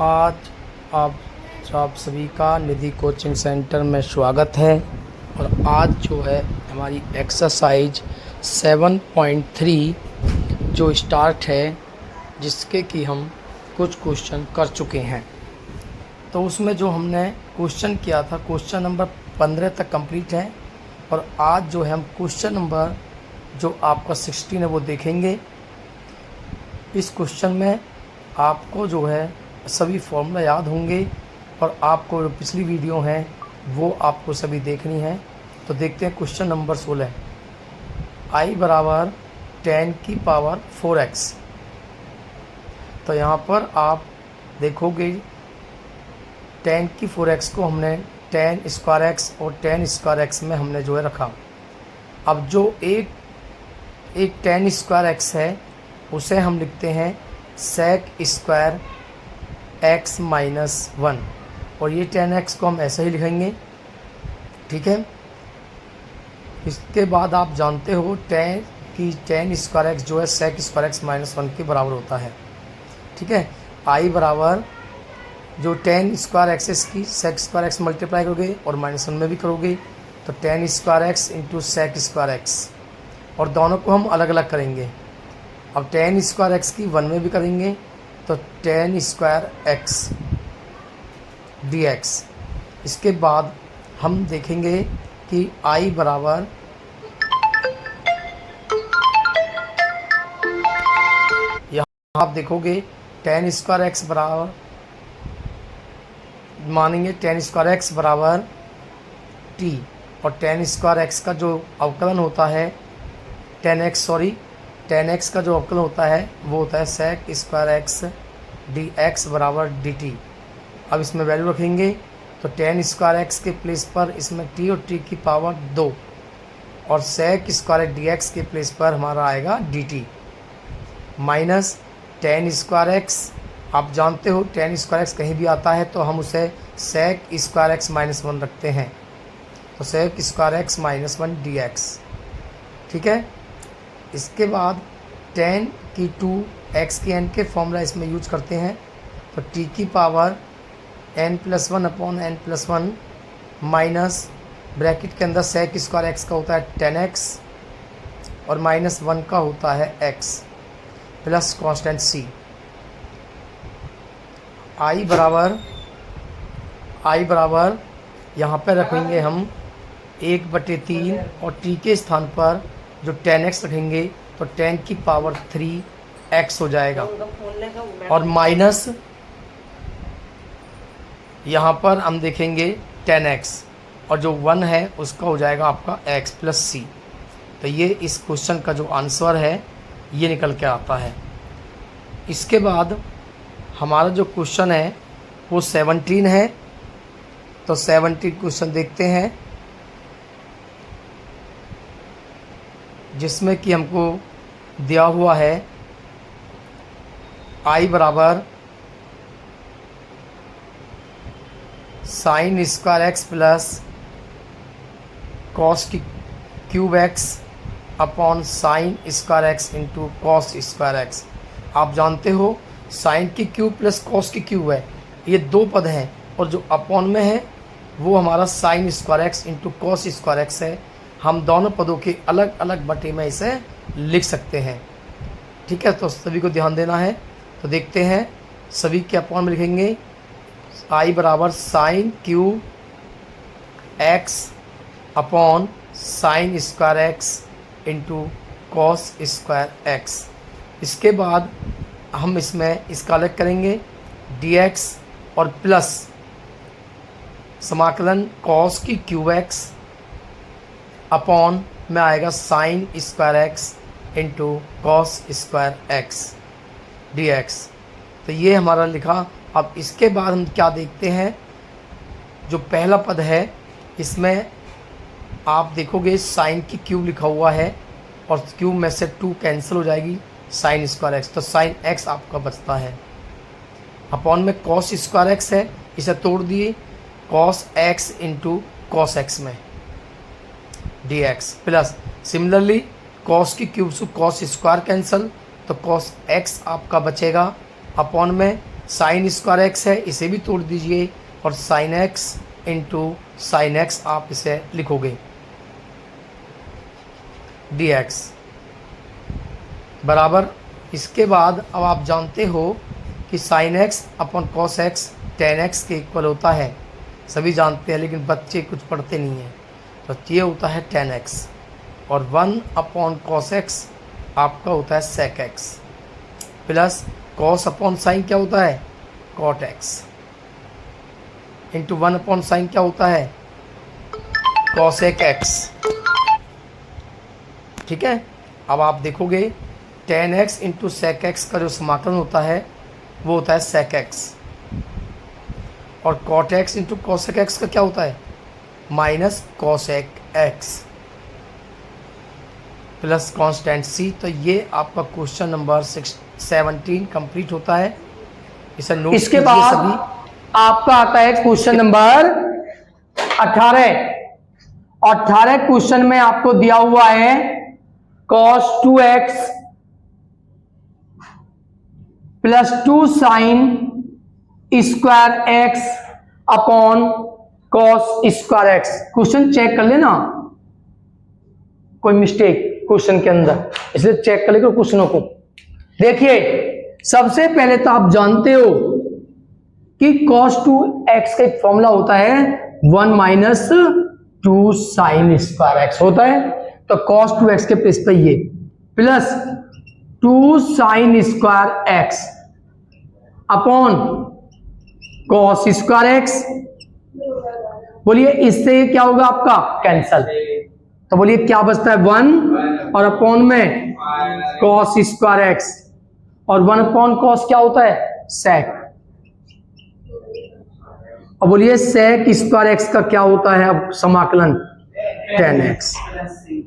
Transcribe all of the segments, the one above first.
आज आप सभी का निधि कोचिंग सेंटर में स्वागत है। और आज जो है हमारी एक्सरसाइज 7.3 जो स्टार्ट है, जिसके कि हम कुछ क्वेश्चन कर चुके हैं। तो उसमें जो हमने क्वेश्चन किया था, क्वेश्चन नंबर 15 तक कंप्लीट है। और आज जो है हम क्वेश्चन नंबर जो आपका 16 है वो देखेंगे। इस क्वेश्चन में आपको जो है सभी फॉर्मूला याद होंगे और आपको जो पिछली वीडियो हैं वो आपको सभी देखनी है। तो देखते हैं क्वेश्चन नंबर 16। i बराबर 10 की पावर 4x। तो यहाँ पर आप देखोगे 10 की 4x को हमने 10 स्क्वायर x और 10 स्क्वायर x में हमने जो है रखा। अब जो एक 10 स्क्वायर x है उसे हम लिखते हैं सेक स्क्वायर x माइनस 1, और ये 10x को हम ऐसे ही लिखेंगे। ठीक है। इसके बाद आप जानते हो 10 स्क्वायर x जो है सेक स्क्वायर x माइनस 1 के बराबर होता है। ठीक है। i बराबर जो 10 स्क्वायर एक्सेस की सेक स्क्वायर x मल्टीप्लाई करोगे और माइनस 1 में भी करोगे तो 10 square x into sec square x, और दोनों को हम अलग अलग करेंगे। अब 10 स्क्वायर x की 1 में भी करेंगे तो 10 स्क्वायर x dx। इसके बाद हम देखेंगे कि i बराबर यहाँ आप देखोगे 10 स्क्वायर x बराबर मानेंगे 10 स्क्वायर x बराबर t, और 10 स्क्वायर x का जो अवकलन होता है 10x का जो अवकलन होता है वो होता है सेक स्क्वायर x dx बराबर dt। अब इसमें वैल्यू रखेंगे तो 10 स्क्वायर x के प्लेस पर इसमें t और t की पावर 2, और सेक स्क्वायर dx के प्लेस पर हमारा आएगा dt माइनस 10 स्क्वायर x। आप जानते हो 10 स्क्वायर x कहीं भी आता है तो हम उसे सेक स्क्वायर x माइनस 1 रखते हैं, तो sec square x minus 1 dx। ठीक है। इसके बाद 10 की 2 x की n के फॉर्मूला इसमें यूज करते हैं, तो t की power n plus 1 upon n plus 1 minus bracket के अंदर सेक स्क्वायर x का होता है 10x और माइनस 1 का होता है x plus constant c। i बराबर यहाँ पर रखेंगे हम 1/3, और t के स्थान पर जो 10x रखेंगे तो 10 की पावर 3x हो जाएगा, और माइनस यहाँ पर हम देखेंगे 10x, और जो 1 है उसका हो जाएगा आपका x प्लस c। तो ये इस क्वेश्चन का जो आंसर है ये निकल के आता है। इसके बाद हमारा जो क्वेश्चन है वो 17 है। तो 17 क्वेश्चन देखते हैं, जिसमें कि हमको दिया हुआ है i बराबर sine square x plus cos की cube x upon sine square x into cos square x। आप जानते हो साइन की क्यूब प्लस कॉस की क्यूब है, ये दो पद हैं, और जो अपॉन में है वो हमारा sign square x into cos square x है। हम दोनों पदों के अलग अलग बटे में इसे लिख सकते हैं। ठीक है। तो सभी को ध्यान देना है। तो देखते हैं, सभी के अपॉन में लिखेंगे i बराबर sine cube x upon sine square x into cos square x। इसके बाद हम इसमें इसका अलग करेंगे dx और प्लस समाकलन कॉस की क्यूब x अपॉन में आएगा sign square x into cos square x dx। तो ये हमारा लिखा। अब इसके बाद हम क्या देखते हैं, जो पहला पद है इसमें आप देखोगे साइन की क्यूब लिखा हुआ है, और क्यूब में से 2 कैंसिल हो जाएगी, साइन स्क्वायर x, तो साइन x आपका बचता है। अपॉन में कॉस स्क्वायर x है, इसे तोड़ दिए cos x into cos x में dx प्लस सिमिलरली कॉस की क्यूब से कॉस स्क्वायर कैंसिल, तो कॉस x आपका बचेगा अपॉन में साइन स्क्वायर एक्स है, इसे भी तोड़ दीजिए और sign x into sine x आप इसे लिखोगे डी एक्स बराबर। इसके बाद अब आप जानते हो कि sine x upon cos x ten x के इक्वल होता है, सभी जानते हैं लेकिन बच्चे कुछ पढ़ते नहीं हैं। तो ये होता है टेन एक्स और वन अपॉन कॉस एक्स आपका होता है sec x plus cos upon sine क्या होता है cot x into one upon sine क्या होता है कॉसेक एक्स। ठीक है, अब आप देखोगे ten x into sec x का जो समाकलन होता है वो होता है सेक एक्स और cot x into cosec x का क्या होता है minus cosec x plus constant C. तो ये आपका क्वेश्चन नंबर 17 कंप्लीट होता है। इसे नोट इसके बाद सभी। आपका आता है क्वेश्चन नंबर 18। 18 क्वेश्चन में आपको दिया हुआ है cos 2x plus 2 sine square x upon cos square x. Question check कर लेना, कोई मिस्टेक क्वेश्चन के अंदर, इसलिए चेक कर लेगा क्वेश्चनों को। देखिए सबसे पहले तो आप जानते हो कि cos 2x का एक फॉर्मूला होता है 1 माइनस 2 साइन स्क्वायर एक्स होता है। तो cos 2x के प्लेस पे ये plus 2 sine square x upon cos square x. बोलिए इससे क्या होगा आपका कैंसल, तो बोलिए क्या बचता है 1 और अपॉन में cos स्क्वायर एक्स और 1 अपॉन cos क्या होता है sec। और बोलिए sec स्क्वायर एक्स का क्या होता है अब समाकलन 10x।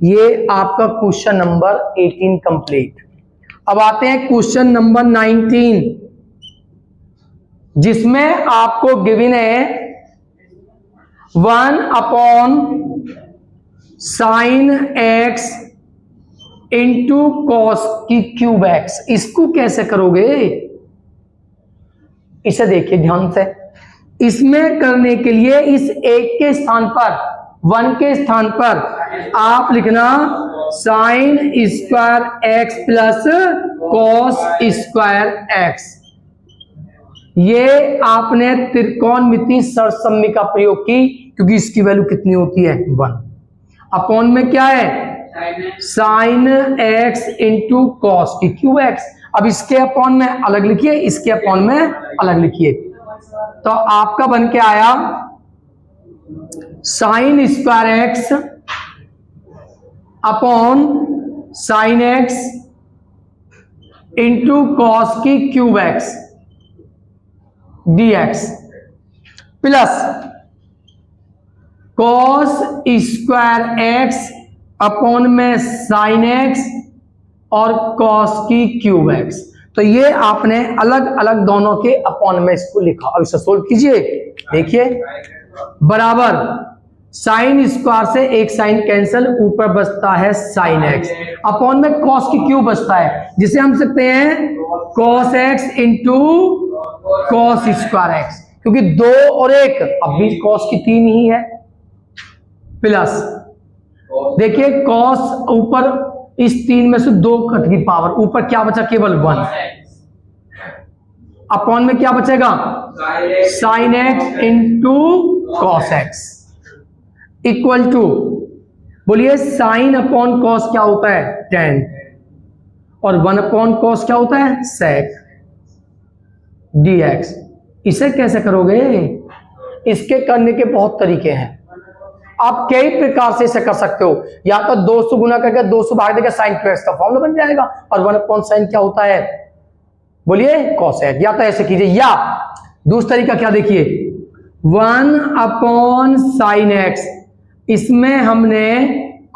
ये आपका क्वेश्चन नंबर 18 कंप्लीट। अब आते हैं क्वेश्चन नंबर 19 जिसमें आपको गिवन है 1 upon sine x into cos की क्यूब एक्स। इसको कैसे करोगे, इसे देखिए ध्यान से। इसमें करने के लिए इस एक के स्थान पर 1 के स्थान पर आप लिखना sign square x plus cos square x. ये आपने त्रिकोणमिति सरसम्य का प्रयोग की क्योंकि इसकी वैल्यू कितनी होती है 1 अपॉन में क्या है साइन एक्स इंटू कॉस की क्यूब एक्स। अब इसके अपॉन में अलग लिखिए, इसके अपॉन में अलग लिखिए, तो आपका बन के आया sine square x upon sine x into cos की cube x dx plus cos square x upon में साइन एक्स और कॉस की क्यूब एक्स। तो ये आपने अलग अलग दोनों के अपॉन में इसको लिखा। अब इसे सोल्व कीजिए, देखिए बराबर साइन स्क्वायर से एक साइन कैंसल, ऊपर बचता है साइन एक्स अपॉन में कॉस की क्यूब बचता है जिसे हम सकते हैं cos x into cos square x, क्योंकि 2 और 1 अब भी कॉस की 3 ही है, प्लस देखिए कॉस ऊपर इस 3 में से 2 कट की पावर, ऊपर क्या बचा केवल 1 अपॉन में क्या बचेगा sine x into cos x equal to बोलिए साइन अपॉन कॉस क्या होता है 10 और 1 अपॉन कॉस क्या होता है सेक dx। इसे कैसे करोगे, इसके करने के बहुत तरीके हैं, आप कई प्रकार से इसे कर सकते हो। या तो 200 गुना करके 200 भाग देकर साइन 2x का फॉर्मूला बन जाएगा और 1 अपॉन साइन क्या होता है बोलिए cosec। या तो ऐसे कीजिए, या दूसरा तरीका क्या देखिए 1 अपॉन साइन एक्स, इसमें हमने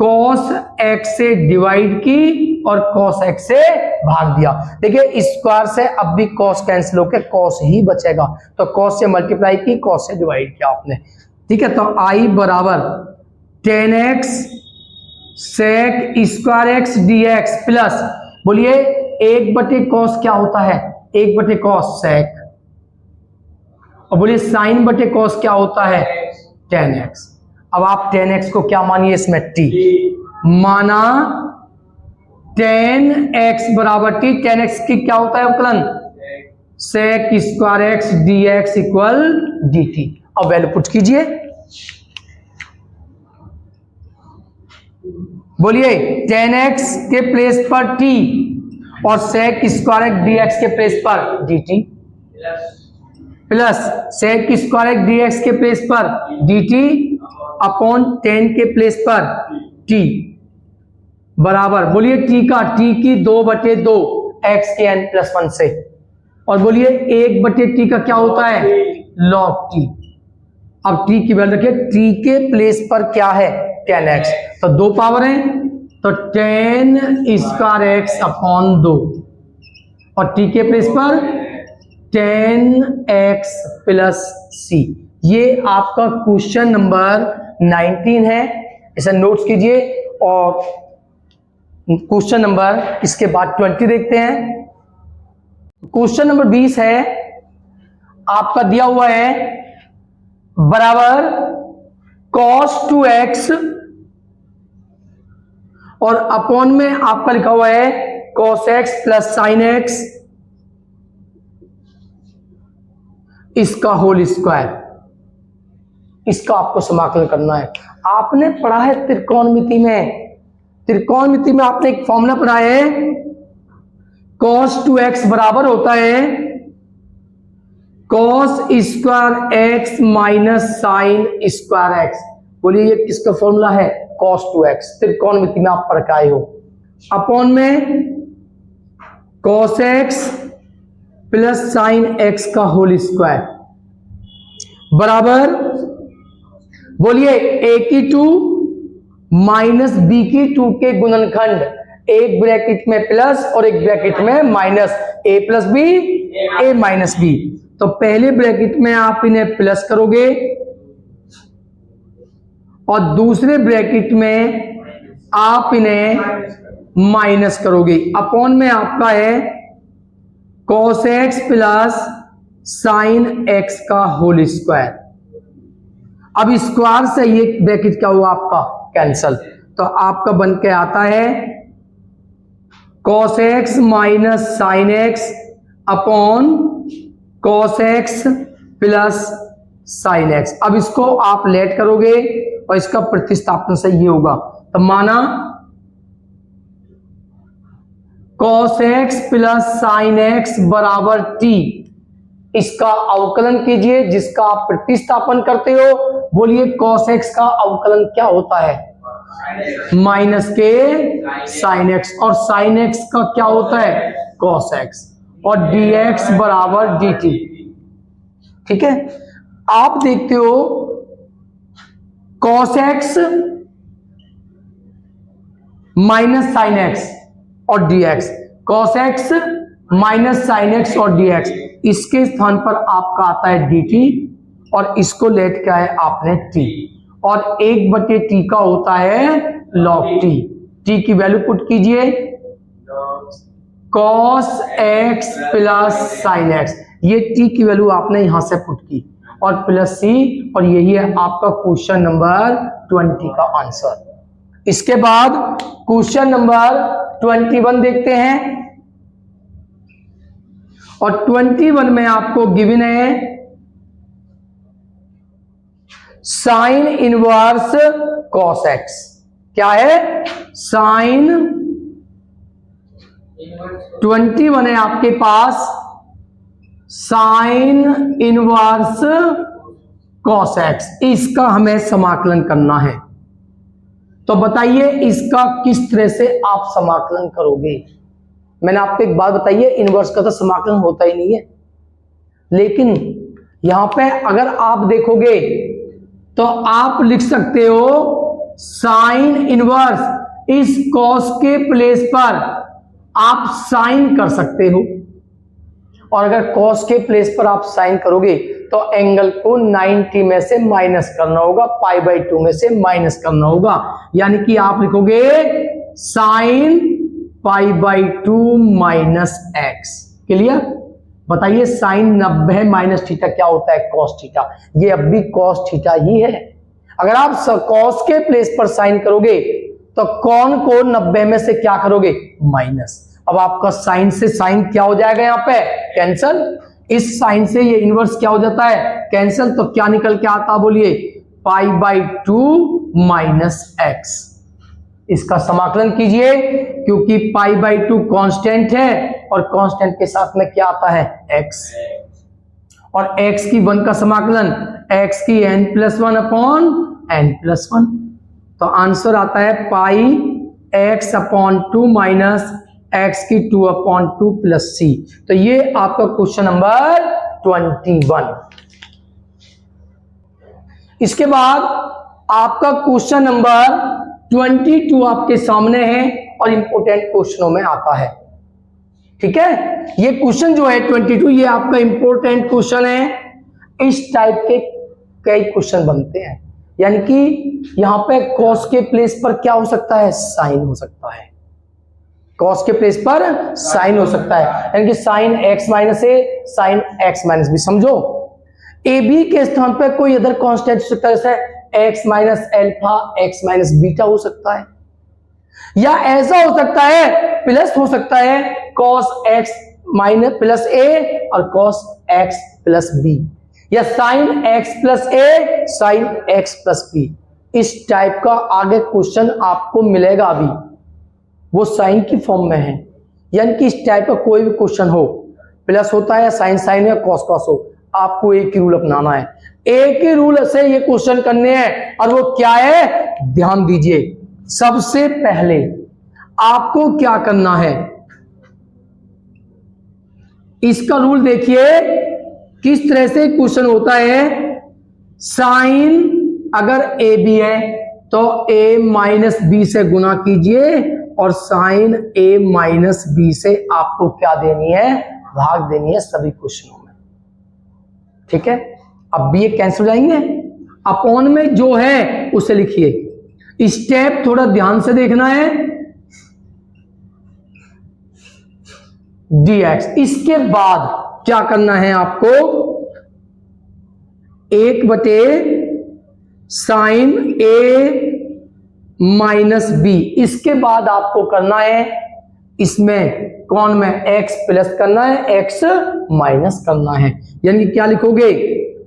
cos x से डिवाइड की और cos x से भाग दिया। देखिए स्क्वायर से अब भी cos कैंसिल होकर cos ही बचेगा, तो cos से मल्टीप्लाई की cos से डिवाइड किया आपने, ठीक है। तो I बराबर 10x sec square x dx plus बोलिए 1/cos क्या होता है 1/cos sec और बोलिए साइन बटे कॉस क्या होता है, tan x। अब आप tan x को क्या मानिए इसमें, t माना। tan x बराबर t, tan x की क्या होता है अवकलन, sec square x dx equal dt। अब वैल्यू पुट कीजिए, बोलिए tan x के प्लेस पर t और sec स्क्वायर x dx के प्लेस पर dt plus sec square x dx के प्लेस पर dt अपॉन tan के प्लेस पर t बराबर, बोलिए t का, t की 2/2 x के n प्लस 1 से, और बोलिए 1/t का क्या होता है, log t। अब t की वैल्यू रखिए, t के प्लेस पर क्या है, tan x, तो 2 पावर है तो tan स्क्वायर x अपॉन 2, और t के प्लेस पर tan x प्लस c। ये आपका क्वेश्चन नंबर 19 है, इसे नोट्स कीजिए। और क्वेश्चन नंबर इसके बाद 20 देखते हैं। क्वेश्चन नंबर 20 है, आपका दिया हुआ है बराबर cos 2x और अपॉन में आपका लिखा हुआ है cos x plus sin x इसका होल स्क्वायर। इसका आपको समाकलन करना है। आपने पढ़ा है त्रिकोणमिति में, त्रिकोणमिति में आपने एक फॉर्मूला पढ़ा है, cos 2x बराबर होता है cos square x minus sign square x। बोलिए ये किसका फॉर्मूला है, cos 2x, त्रिकोणमिति में आप पढ़ के आए हो। अपॉन में cos x plus sine x का होल स्क्वायर बराबर, बोलिए a की 2 माइनस b की 2 के गुणनखंड, एक ब्रैकेट में प्लस और एक ब्रैकेट में minus, a plus B a minus B. तो पहले ब्रैकेट में आप इन्हें प्लस करोगे और दूसरे ब्रैकेट में आप इन्हें माइनस करोगे। अपॉन में आपका है cos x plus sine x का होल स्क्वायर। अब स्क्वायर से ये ब्रैकेट क्या हुआ आपका, कैंसल, तो आपका बन के आता है cos x minus sine x upon cos x plus sine x। अब इसको आप लेट करोगे और इसका प्रतिस्थापन से ये होगा, तो माना cos x plus sine x बराबर t, इसका अवकलन कीजिए जिसका आप प्रतिस्थापन करते हो। बोलिए cos x का अवकलन क्या होता है, माइनस के साइन x, और साइन x का क्या होता है, cos x, और dx बराबर dt। ठीक है, आप देखते हो cos x minus sine x और dx, cos x minus sine x और dx, इसके स्थान पर आपका आता है dt और इसको लेट क्या है आपने t, और 1/t का होता है log t। t की वैल्यू पुट कीजिए, cos x plus sine x, ये t की वैल्यू आपने यहां से पुट की और प्लस c, और यही है आपका क्वेश्चन नंबर 20 का आंसर। इसके बाद क्वेश्चन नंबर 21 देखते हैं, और 21 में आपको गिवन है साइन इनवर्स cos x। क्या है, साइन 21 है आपके पास साइन इनवर्स cos x, इसका हमें समाकलन करना है। तो बताइए इसका किस तरह से आप समाकलन करोगे। मैंने आपको एक बात बताई है, इनवर्स का तो समाकलन होता ही नहीं है, लेकिन यहां पे अगर आप देखोगे तो आप लिख सकते हो साइन इनवर्स इस कॉस के प्लेस पर आप साइन कर सकते हो, और अगर कॉस के प्लेस पर आप साइन करोगे तो एंगल को 90 में से माइनस करना होगा, π/2 में से माइनस करना होगा, यानी कि आप लिखोगे साइन π/2 माइनस x। क्लियर, बताइए साइन 90 माइनस थीटा क्या होता है? Cos theta. ये अब भी कॉस थीटा ही है। अगर आप कॉस के प्लेस पर साइन करोगे तो कॉन को 90 में से क्या करोगे? माइनस। अब आपका साइन से साइन क्या हो जाएगा? यहां पे कैंसल। इस साइन से ये इनवर्स क्या हो जाता है? कैंसल। तो क्या निकल के आता? बोलिए π/2 माइनस एक्स। इसका समाकलन कीजिए, क्योंकि π/2 कांस्टेंट है और कांस्टेंट के साथ में क्या आता है? x। और x की 1 का समाकलन x की n+1 अपॉन n+1। तो आंसर आता है πx/2 माइनस x की 2/2 प्लस c। तो ये आपका क्वेश्चन नंबर 21। इसके बाद आपका क्वेश्चन नंबर 22 आपके सामने है और इंपोर्टेंट क्वेश्चनों में आता है। ठीक है, ये क्वेश्चन जो है 22, ये आपका इंपोर्टेंट क्वेश्चन है। इस टाइप के कई क्वेश्चन बनते हैं, यानी कि यहां पे कॉस के प्लेस पर क्या हो सकता है? साइन हो सकता है। कॉस के प्लेस पर साइन हो सकता है, यानी कि साइन x माइनस ए, साइन x माइनस बी। समझो, ए बी के स्थान पर कोई अदर कांस्टेंट हो सकता है, जैसे x minus alpha, x minus beta हो सकता है, या ऐसा हो सकता है प्लस हो सकता है cos x माइनस प्लस ए और cos x प्लस बी, या साइन x प्लस ए, साइन x प्लस बी। इस टाइप का आगे क्वेश्चन आपको मिलेगा। अभी वो साइन की फॉर्म में है, यानी कि इस टाइप का कोई भी क्वेश्चन हो, प्लस होता है या साइन साइन या कॉस कॉस हो, आपको एक ही रूल अपनाना है। एक ही रूल से ये क्वेश्चन करने हैं, और वो क्या है? ध्यान दीजिए। सबसे पहले आपको क्या करना है, इसका रूल देखिए किस तरह से क्वेश्चन होता है। साइन अगर ए बी है तो a माइनस बी से गुना कीजिए, और साइन a माइनस बी से आपको क्या देनी है? भाग देनी है सभी क्वेश्चनों में। ठीक है, अब भी ये कैंसिल हो जाएंगे। अपॉन में जो है उसे लिखिए। स्टेप थोड़ा ध्यान से देखना है। dx, इसके बाद क्या करना है आपको? 1/sin a minus B. इसके बाद आपको करना है, इसमें कौन में x प्लस करना है, x माइनस करना है। यानी कि क्या लिखोगे?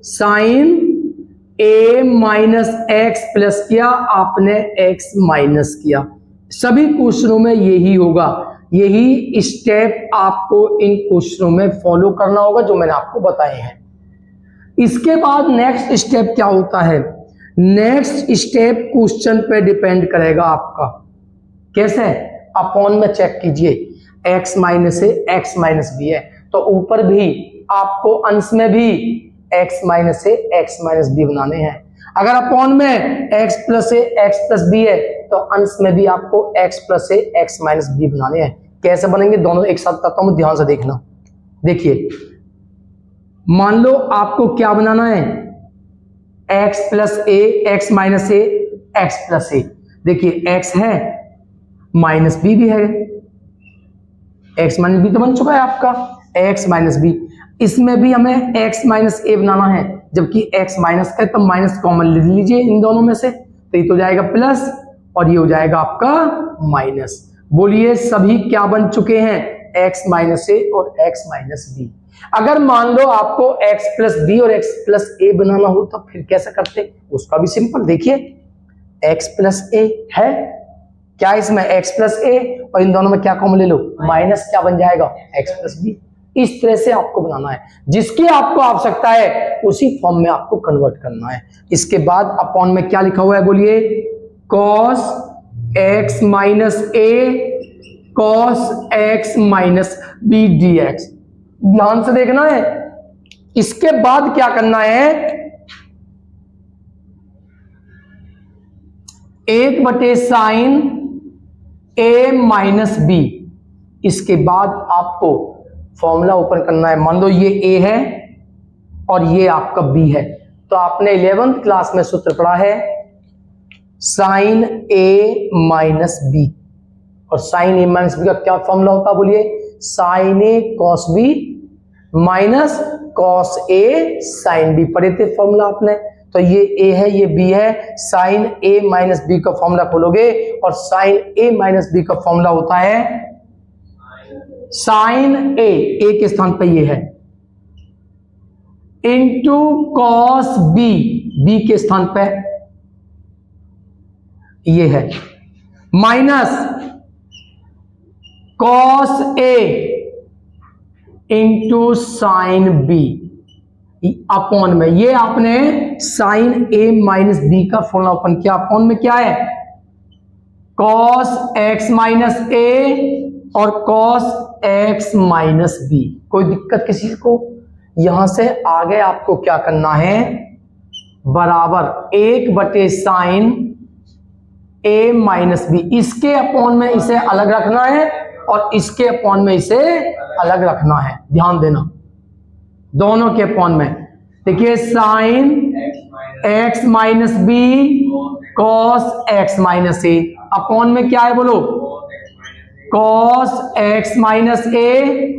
Sine a minus x plus किया, आपने x माइनस किया। सभी क्वेश्चनों में यही होगा, यही स्टेप आपको इन क्वेश्चनों में फॉलो करना होगा जो मैंने आपको बताए हैं। इसके बाद नेक्स्ट स्टेप क्या होता है? नेक्स्ट स्टेप क्वेश्चन पे डिपेंड करेगा आपका। कैसे? अपॉन में चेक कीजिए, x माइनस ए, x माइनस बी है, तो ऊपर भी आपको अंश में भी x माइनस ए, x माइनस बी बनाने हैं। अगर अपॉन में x प्लस ए, x प्लस बी है, तो अंश में भी आपको x प्लस ए, x माइनस बी बनाने हैं। कैसे बनेंगे दोनों एक साथ बताता हूं, ध्यान से देखना। देखिए, मान लो आपको क्या बनाना है? x प्लस ए, x माइनस ए, x प्लस ए। देखिए x है, माइनस बी भी है, x माइनस बी तो बन चुका है आपका, x माइनस बी। इसमें भी हमें x माइनस ए बनाना है, जबकि x माइनस का, तब माइनस कॉमन ले लीजिए इन दोनों में से, तो ये तो जाएगा प्लस और ये हो जाएगा आपका माइनस। बोलिए सभी क्या बन चुके हैं? x माइनस ए और x माइनस बी। अगर मान लो आपको x प्लस बी और x प्लस ए बनाना हो तो फिर कैसे करते? उसका भी सिंपल। देखिए, x प्लस ए है, क्या इसमें x प्लस ए, और इन दोनों में क्या कॉमन ले लो? माइनस, क्या बन जाएगा? x plus B. इस तरह से आपको बनाना है, जिसकी आपको आवश्यकता है उसी फॉर्म में आपको कन्वर्ट करना है। इसके बाद अपॉन में क्या लिखा हुआ है? बोलिए, cos x minus A cos x minus B dx। ध्यान से देखना है। इसके बाद क्या करना है? 1/sin a minus B. इसके बाद आपको फॉर्मूला ओपन करना है। मान लो ये a है और ये आपका b है, तो आपने 11th क्लास में सूत्र पढ़ा है साइन a माइनस बी, और साइन a माइनस बी का क्या फॉर्मूला होता है? बोलिए, sine a cos B minus cos A sine B. पढ़े थे फॉर्मूला आपने, तो ये ए है ये बी है, साइन ए माइनस बी का फॉर्मूला खोलोगे और साइन ए माइनस बी का फॉर्मूला होता है साइन ए के स्थान पर ये है, इंटू कॉस बी के स्थान पर ये है, माइनस कॉस ए इंटू साइन बी अपॉन में, ये आपने साइन ए माइनस बी का फॉर्मूला ओपन किया, अपॉन में क्या है कॉस एक्स माइनस ए और कॉस एक्स माइनस बी। कोई दिक्कत किसी को? यहां से आगे आपको क्या करना है, बराबर 1/साइन ए माइनस बी, इसके अपॉन में इसे अलग रखना है और इसके अपॉन में इसे अलग रखना है। ध्यान देना, दोनों के अपॉन में देखिए sine x minus B cos x minus A, upon में क्या है बोलो cos x minus A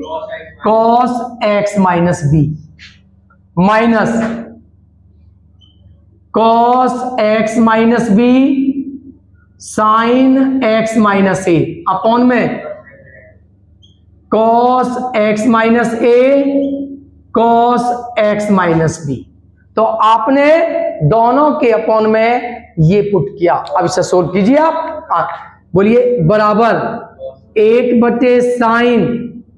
cos x minus B, minus cos x minus B sine x minus A, upon में cos x minus A cos x minus B. तो आपने दोनों के upon में ये पुट किया। अब इसे सोल्व कीजिए आप, बोलिए बराबर 1/साइन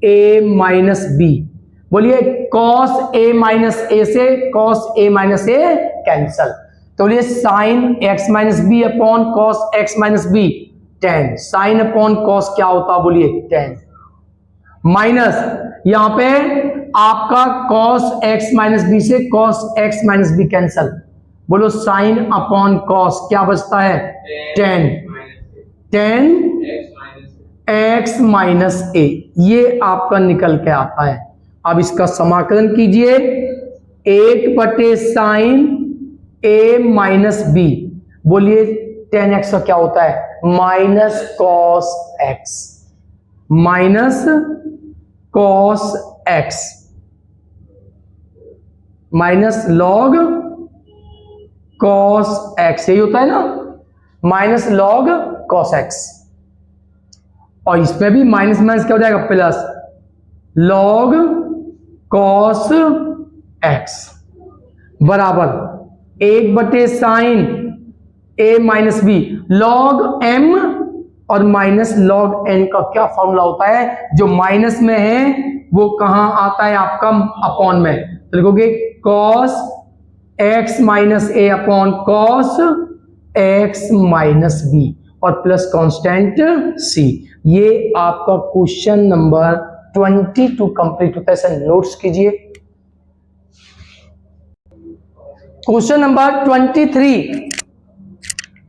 ए माइनस बी, बोलिए कॉस ए माइनस ए से cos A minus A cancel, तो बोलिए sine x minus B upon cos x minus B 10, sine upon cos क्या होता है बोलिए 10, माइनस यहां पे आपका cos x माइनस बी से cos x minus B cancel, बोलो साइन अपॉन cos क्या बचता है 10 x माइनस ए, ये आपका निकल के आता है। अब इसका समाकलन कीजिए, 1/साइन ए माइनस बी, बोलिए 10x का क्या होता है minus cos x minus cos x minus log cos x, यही होता है ना, माइनस लॉग cos x, और इसमें भी माइनस माइनस क्या हो जाएगा प्लस लॉग cos x बराबर 1/साइन a minus B, log m और माइनस लॉग n का क्या फॉर्मूला होता है, जो माइनस में है वो कहां आता है आपका अपॉन में, तो लिखोगे cos x minus A upon cos x minus B और प्लस कांस्टेंट c। ये आपका क्वेश्चन नंबर 22 कंप्लीट होता है। इसे नोट्स कीजिए। क्वेश्चन नंबर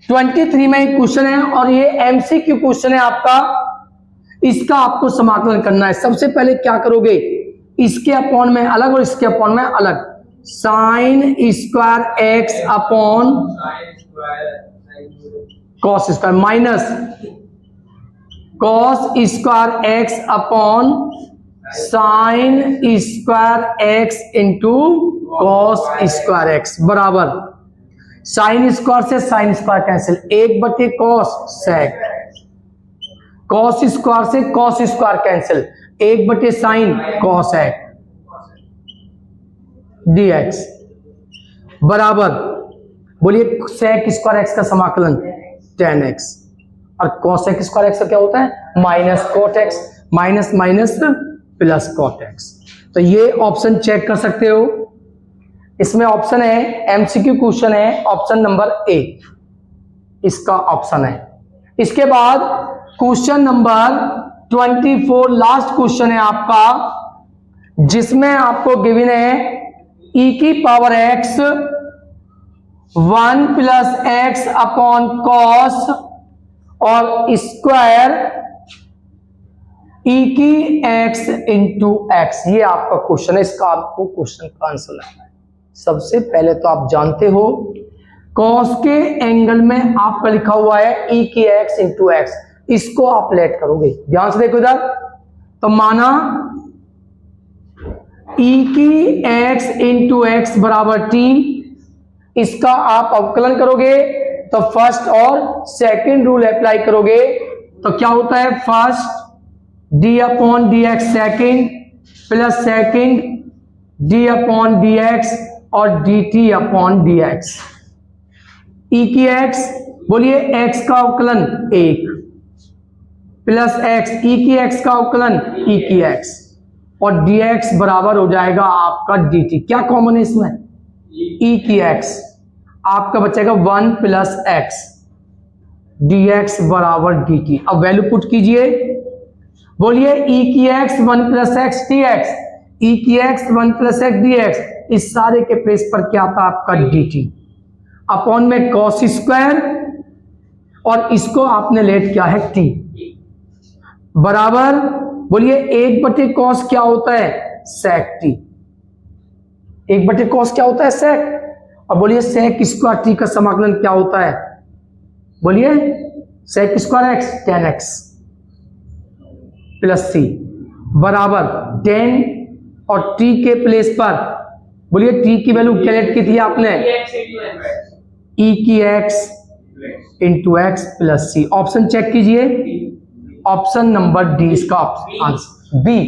23 में एक क्वेश्चन है और ये एमसीक्यू क्वेश्चन है आपका, इसका आपको समाकलन करना है। सबसे पहले क्या करोगे, इसके अपॉन में अलग और इसके अपॉन में अलग, sine square x upon cos square minus cos square x upon sine square x into cos square x बराबर साइन स्क्वायर से साइन स्क्वायर कैंसिल, 1/कॉस सेक, कॉस स्क्वायर से कॉस स्क्वायर कैंसिल, 1/साइन कॉस एक्स dx बराबर, बोलिए sec square x का समाकलन 10x और कॉस एक्स स्क्वायर एक्स का क्या होता है minus cot x, minus minus plus cot x. तो ये ऑप्शन चेक कर सकते हो, इसमें ऑप्शन है एमसीक्यू क्वेश्चन है, ऑप्शन नंबर ए इसका ऑप्शन है। इसके बाद क्वेश्चन नंबर 24 लास्ट क्वेश्चन है आपका, जिसमें आपको गिवन है e की power x 1 plus x upon cos और स्क्वायर e की x इंटू एक्स, ये आपका क्वेश्चन है। इसका आपको क्वेश्चन का आंसर लगाना है। सबसे पहले तो आप जानते हो कॉस के एंगल में आपका लिखा हुआ है e की x इंटू एक्स, इसको आप लेट करोगे। ध्यान से देखो इधर, तो माना ई की x इंटू एक्स बराबर t, इसका आप अवकलन करोगे तो फर्स्ट और सेकंड रूल अप्लाई करोगे तो क्या होता है, first d upon D x second plus second d upon D x और dt अपॉन डी एक्स। ई की x, बोलिए x का अवकलन 1 प्लस x, ई की x का अवकलन ई की x और dx बराबर हो जाएगा आपका dt। क्या कॉमन है इसमें, e की x, आपका बचेगा 1 प्लस x dx बराबर dt। अब वैल्यू पुट कीजिए, बोलिए e की x 1 plus x dx, e की x 1 प्लस x dx, इस सारे के प्लेस पर क्या आता है आपका dt अपॉन में cos स्क्वायर और इसको आपने लेट किया है t बराबर, बोलिए 1/cos क्या होता है, sec t। 1/cos क्या होता है, sec। और बोलिए sec स्क्वायर t का समाकलन क्या होता है, बोलिए sec square x tan x plus c बराबर tan और t के प्लेस पर, बोलिए t की वैल्यू क्या लेट की थी आपने, e की x इंटू एक्स प्लस सी। ऑप्शन चेक कीजिए, ऑप्शन नंबर डी इसका आंसर बी।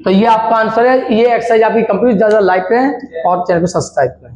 तो ये आपका आंसर है। ये एक्सरसाइज आपकी कंप्लीट, ज्यादा लाइक करें और चैनल को सब्सक्राइब करें।